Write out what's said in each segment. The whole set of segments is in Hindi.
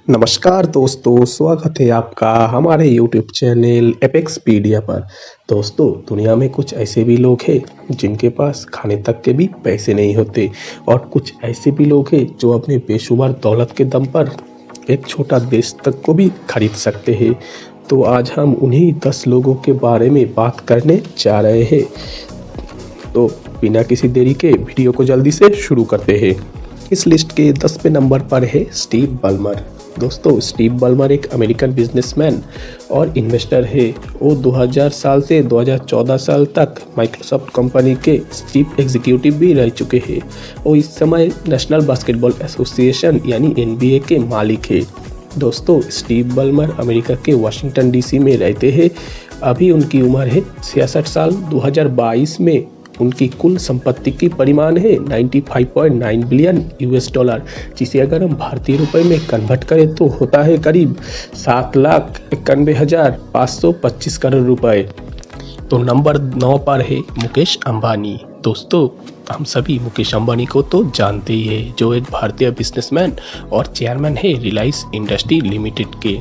नमस्कार दोस्तों, स्वागत है आपका हमारे YouTube चैनल एपेक्सपीडिया पर। दोस्तों, दुनिया में कुछ ऐसे भी लोग हैं जिनके पास खाने तक के भी पैसे नहीं होते और कुछ ऐसे भी लोग हैं जो अपने बेशुमार दौलत के दम पर एक छोटा देश तक को भी खरीद सकते हैं। तो आज हम उन्हीं 10 लोगों के बारे में बात करने जा रहे हैं। तो बिना किसी देरी के वीडियो को जल्दी से शुरू करते हैं। इस लिस्ट के 10वें नंबर पर है स्टीव बल्मर। दोस्तों, स्टीव बल्मर एक अमेरिकन बिजनेसमैन और इन्वेस्टर है। वो 2000 साल से 2014 साल तक माइक्रोसॉफ्ट कंपनी के चीफ एग्जीक्यूटिव भी रह चुके हैं। वो इस समय नेशनल बास्केटबॉल एसोसिएशन यानी NBA के मालिक है। दोस्तों, स्टीव बल्मर अमेरिका के वाशिंगटन DC में रहते हैं। अभी उनकी उम्र है 66 साल। 2022 में उनकी कुल संपत्ति की परिमाण है 95.9 बिलियन $, जिसे अगर हम भारतीय रुपए में कन्वर्ट करें तो होता है करीब 7,91,525 करोड़ रुपए। तो नंबर 9 पर है मुकेश अंबानी। दोस्तों, हम सभी मुकेश अंबानी को तो जानते ही हैं, जो एक भारतीय बिजनेसमैन और चेयरमैन है रिलायंस इंडस्ट्री लिमिटेड के।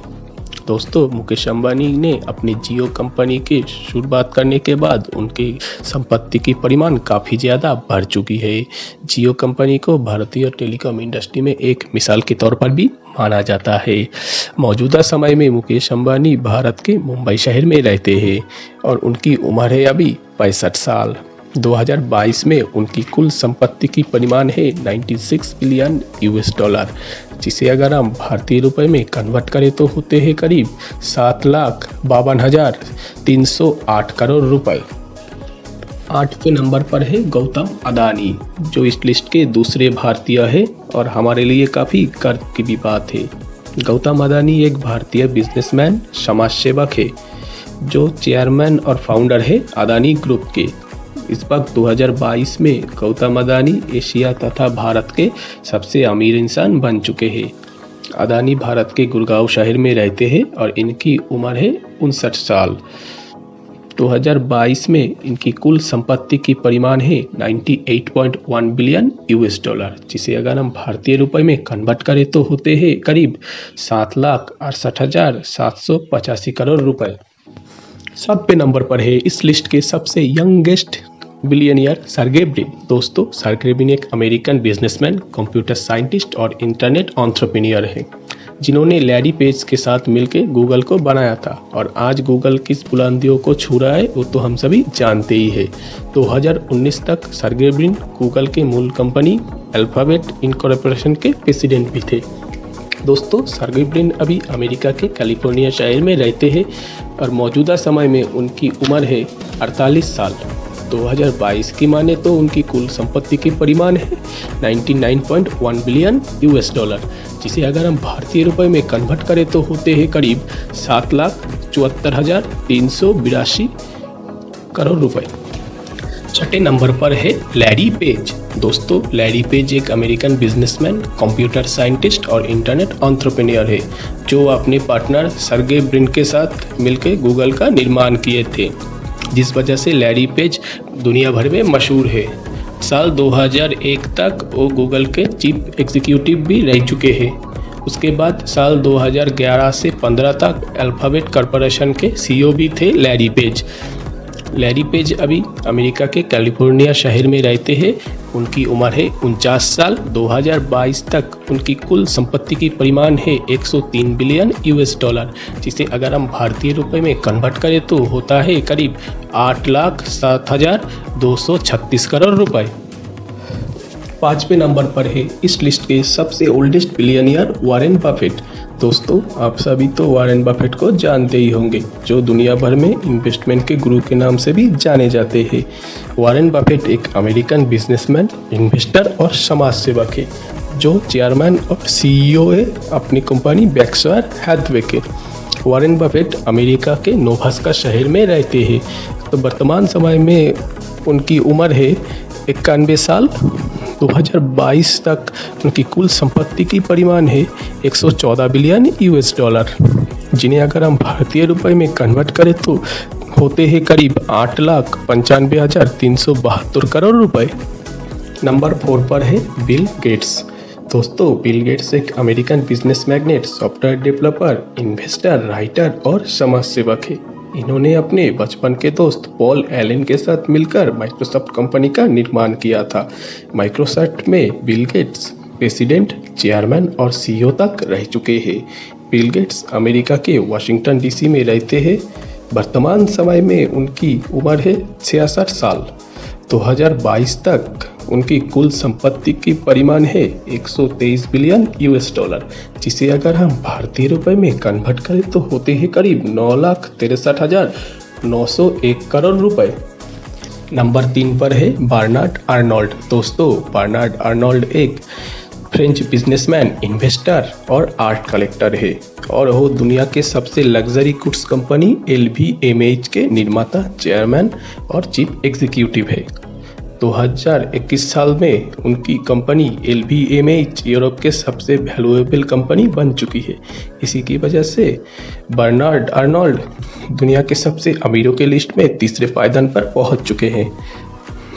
दोस्तों, मुकेश अंबानी ने अपनी जियो कंपनी की शुरुआत करने के बाद उनकी संपत्ति की परिमाण काफ़ी ज़्यादा बढ़ चुकी है। जियो कंपनी को भारतीय टेलीकॉम इंडस्ट्री में एक मिसाल के तौर पर भी माना जाता है। मौजूदा समय में मुकेश अंबानी भारत के मुंबई शहर में रहते हैं और उनकी उम्र है अभी 65 साल। 2022 में उनकी कुल संपत्ति की परिमाण है 96 बिलियन $, जिसे अगर हम भारतीय रुपए में कन्वर्ट करें तो होते हैं करीब 7,52,308 करोड़ रुपए। 8वें नंबर पर है गौतम अदानी, जो इस लिस्ट के दूसरे भारतीय है और हमारे लिए काफ़ी गर्व की भी बात है। गौतम अदानी एक भारतीय बिजनेसमैन समाज सेवक है, जो चेयरमैन और फाउंडर है अदानी ग्रुप के। इस वक्त 2022 में गौतम अदानी एशिया तथा भारत के सबसे अमीर इंसान बन चुके हैं। अदानी भारत के गुड़गांव शहर में रहते हैं और इनकी उम्र है 59 साल। 2022 में इनकी कुल संपत्ति की परिमाण है 98.1 बिलियन $, जिसे अगर हम भारतीय रुपए में कन्वर्ट करें तो होते हैं करीब 7,68,785 करोड़ रुपए। 7वें नंबर पर है इस लिस्ट के सबसे यंगेस्ट बिलियनियर सर्गे ब्रिन। दोस्तों, सर्गे ब्रिन एक अमेरिकन बिजनेसमैन, कंप्यूटर साइंटिस्ट और इंटरनेट एंटरप्रेन्योर है, जिन्होंने लैरी पेज के साथ मिलकर गूगल को बनाया था। और आज गूगल किस बुलंदियों को छू रहा है वो तो हम सभी जानते ही है। 2019 तक सर्गे ब्रिन गूगल के मूल कंपनी अल्फाबेट इनकॉर्पोरेशन के प्रेसिडेंट भी थे। दोस्तों, सर्गे ब्रिन अभी अमेरिका के कैलिफोर्निया शहर में रहते हैं और मौजूदा समय में उनकी उम्र है 48 साल। 2022 की माने तो उनकी कुल संपत्ति की परिमाण है 99.1 बिलियन $, जिसे अगर हम भारतीय रुपए में कन्वर्ट करें तो होते हैं करीब 7,74,382 करोड़ रुपए। 6ठे नंबर पर है लैरी पेज। दोस्तों, लैरी पेज एक अमेरिकन बिजनेसमैन, कंप्यूटर साइंटिस्ट और इंटरनेट एंटरप्रेन्योर है, जो अपने पार्टनर सर्गे ब्रिन के साथ मिलकर गूगल का निर्माण किए थे, जिस वजह से लैरी पेज दुनिया भर में मशहूर है। साल 2001 तक वो गूगल के चीफ एग्जीक्यूटिव भी रह चुके हैं। उसके बाद साल 2011 से 15 तक अल्फाबेट कॉर्पोरेशन के CEO भी थे लैरी पेज। लैरी पेज अभी अमेरिका के कैलिफोर्निया शहर में रहते हैं। उनकी उम्र है 49 साल। 2022 तक उनकी कुल संपत्ति की परिमाण है 103 बिलियन $, जिसे अगर हम भारतीय रुपए में कन्वर्ट करें तो होता है करीब 8,07,236 करोड़ रुपए। 5वें नंबर पर है इस लिस्ट के सबसे ओल्डेस्ट बिलियनियर वॉरेन बफेट। दोस्तों, आप सभी तो वॉरेन बफेट को जानते ही होंगे, जो दुनिया भर में इन्वेस्टमेंट के गुरु के नाम से भी जाने जाते हैं। वॉरेन बफेट एक अमेरिकन बिजनेसमैन, इन्वेस्टर और समाज सेवक है, जो चेयरमैन और CEO है अपनी कंपनी बेर्कशायर हैथवे के। वॉरेन बफेट अमेरिका के नोवास्का शहर में रहते हैं। तो वर्तमान समय में उनकी उम्र है 91 साल। 2022 तक उनकी कुल संपत्ति की परिमाण है 114 बिलियन $, जिन्हें अगर हम भारतीय रुपए में कन्वर्ट करें तो होते हैं करीब 8,95,372 करोड़ रुपए। नंबर 4 पर है बिल गेट्स। दोस्तों, बिल गेट्स एक American business magnet, software developer, investor, writer और समाज सेवक है। इन्होंने अपने बचपन के दोस्त पॉल एलन के साथ मिलकर माइक्रोसॉफ्ट कंपनी का निर्माण किया था। माइक्रोसॉफ्ट में बिल गेट्स प्रेसिडेंट, चेयरमैन और सीईओ तक रह चुके हैं। बिल गेट्स अमेरिका के वाशिंगटन डीसी में रहते हैं। वर्तमान समय में उनकी उम्र है 66 साल। 2022 तक उनकी कुल संपत्ति की परिमाण है 123 बिलियन यूएस डॉलर, जिसे अगर हम भारतीय रुपए में कन्वर्ट करें तो होते हैं करीब 9,63,901 करोड़ रुपए। नंबर 3 पर है बर्नार्ड अर्नोल्ड। दोस्तों, बर्नार्ड अर्नोल्ड एक फ्रेंच बिजनेसमैन, इन्वेस्टर और आर्ट कलेक्टर है और वो दुनिया के सबसे लग्जरी गुड्स कंपनी LVMH के निर्माता, चेयरमैन और चीफ एग्जीक्यूटिव है। 2021 साल में उनकी कंपनी LVMH यूरोप के सबसे वैल्यूएबल कंपनी बन चुकी है। इसी की वजह से बर्नार्ड अर्नोल्ड दुनिया के सबसे अमीरों के लिस्ट में तीसरे पायदान पर पहुंच चुके हैं।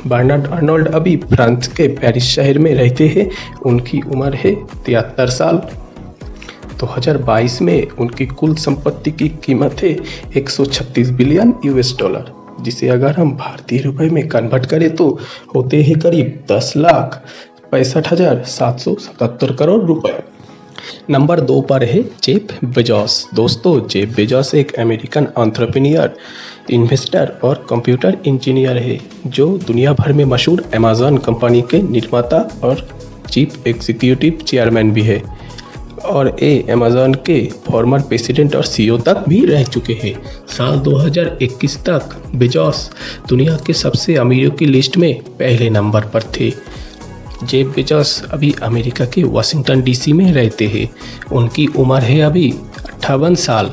बर्नार्ड अर्नोल्ड अभी फ्रांस के पेरिस शहर में रहते हैं। उनकी उम्र है 73 साल। 2022 में उनकी कुल संपत्ति की कीमत है 136 बिलियन यूएस डॉलर, जिसे अगर हम भारतीय रुपए में कन्वर्ट करें तो होते हैं करीब 10,65,777 करोड़ रुपए। नंबर 2 पर है जेफ बेजोस। दोस्तों, जेफ बेजोस एक अमेरिकन एंटरप्रेन्योर, इन्वेस्टर और कंप्यूटर इंजीनियर है, जो दुनिया भर में मशहूर अमेज़न कंपनी के निर्माता और चीफ एग्जीक्यूटिव चेयरमैन भी है और ये अमेज़न के फॉर्मर प्रेसिडेंट और सीईओ तक भी रह चुके हैं। साल 2021 तक बेजोस दुनिया के सबसे अमीरों की लिस्ट में पहले नंबर पर थे। जेफ बेजोस अभी अमेरिका के वाशिंगटन डीसी में रहते हैं। उनकी उम्र है अभी 58 साल।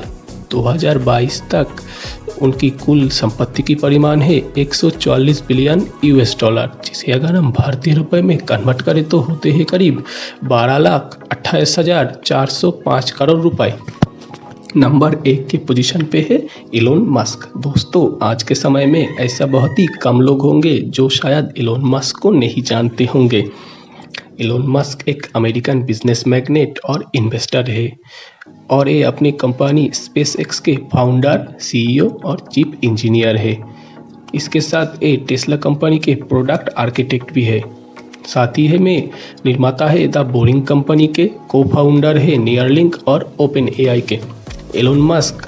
2022 तक उनकी कुल संपत्ति की परिमाण है 144 बिलियन यूएस डॉलर, जिसे अगर हम भारतीय रुपए में कन्वर्ट करें तो होते हैं करीब 12,28,405 करोड़ रुपए। नंबर 1 की पोजीशन पे है इलोन मस्क। दोस्तों, आज के समय में ऐसा बहुत ही कम लोग होंगे जो शायद इलोन मस्क को नहीं जानते होंगे। इलोन मस्क एक अमेरिकन बिजनेस मैग्नेट और इन्वेस्टर है और ये अपनी कंपनी स्पेसएक्स के फाउंडर, सीईओ और चीफ इंजीनियर है। इसके साथ ये टेस्ला कंपनी के प्रोडक्ट आर्किटेक्ट भी है। साथ ही है में निर्माता है द बोरिंग कंपनी के, को फाउंडर है नियरलिंक और ओपन एआई के। एलोन मस्क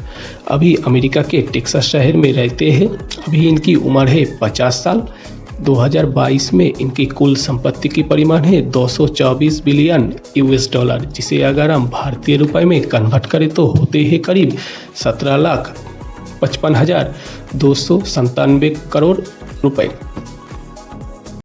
अभी अमेरिका के टेक्सास शहर में रहते हैं। अभी इनकी उम्र है 50 साल। 2022 में इनकी कुल संपत्ति की परिमाण है 224 बिलियन यूएस डॉलर, जिसे अगर हम भारतीय रुपए में कन्वर्ट करें तो होते हैं करीब 17,55,297 करोड़ रुपए।